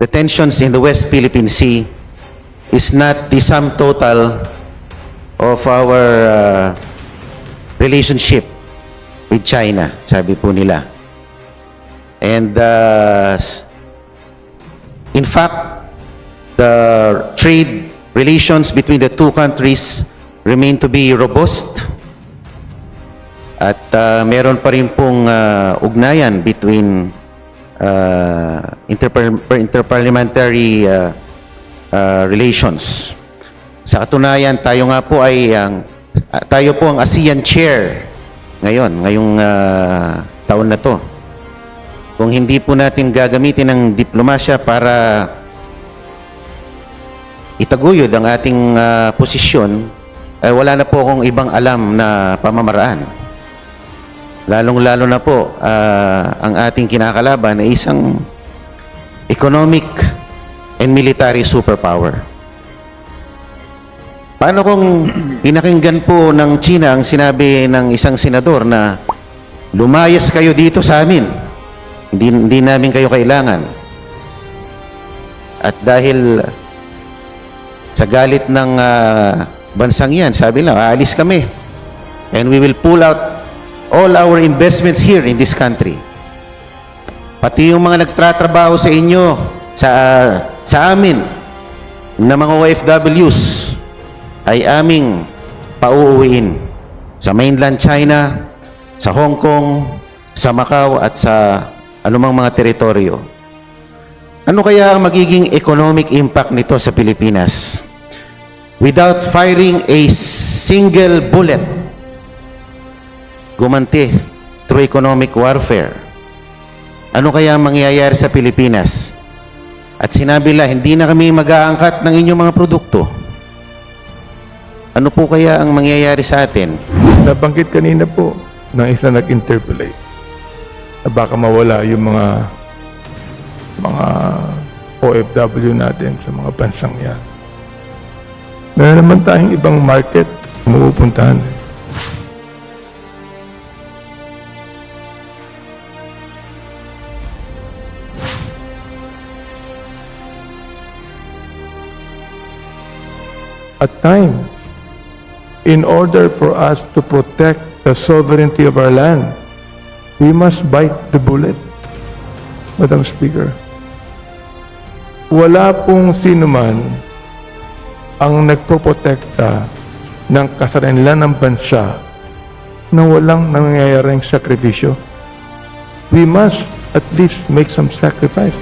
the tensions in the West Philippine Sea is not the sum total of our relationship with China, sabi po nila. And in fact, the trade relations between the two countries remain to be robust. At meron pa rin pong ugnayan between interparliamentary relations. Sa katunayan, tayo nga po ay tayo po ang ASEAN Chair ngayong taon na to. Kung hindi po natin gagamitin ng diplomasya para itaguyod ang ating posisyon, wala na po akong ibang alam na pamamaraan. Lalong-lalo na po, ang ating kinakalaban ay isang economic and military superpower. Paano kung pinakinggan po ng China ang sinabi ng isang senador na lumayas kayo dito sa amin, hindi namin kayo kailangan. At dahil sa galit ng bansang yan, sabi lang, aalis kami and we will pull out all our investments here in this country. Pati yung mga nagtratrabaho sa inyo, sa amin, na mga OFWs, ay aming pauuwiin sa mainland China, sa Hong Kong, sa Macau, at sa anumang mga teritoryo. Ano kaya ang magiging economic impact nito sa Pilipinas? Without firing a single bullet, gumanti through economic warfare. Ano kaya ang mangyayari sa Pilipinas? At sinabi nila, hindi na kami mag-aangkat ng inyong mga produkto. Ano po kaya ang mangyayari sa atin? Nabanggit kanina po ng isa nag-interpolate na baka mawala yung mga OFW natin sa mga bansang yan. Meron naman tayong ibang market na mapupuntahan. At time, in order for us to protect the sovereignty of our land, we must bite the bullet, Madam Speaker. Wala pong sinuman ang nagpoprotekta ng kasarinlan ng bansa na walang nangyayaring sakripisyo. We must at least make some sacrifice.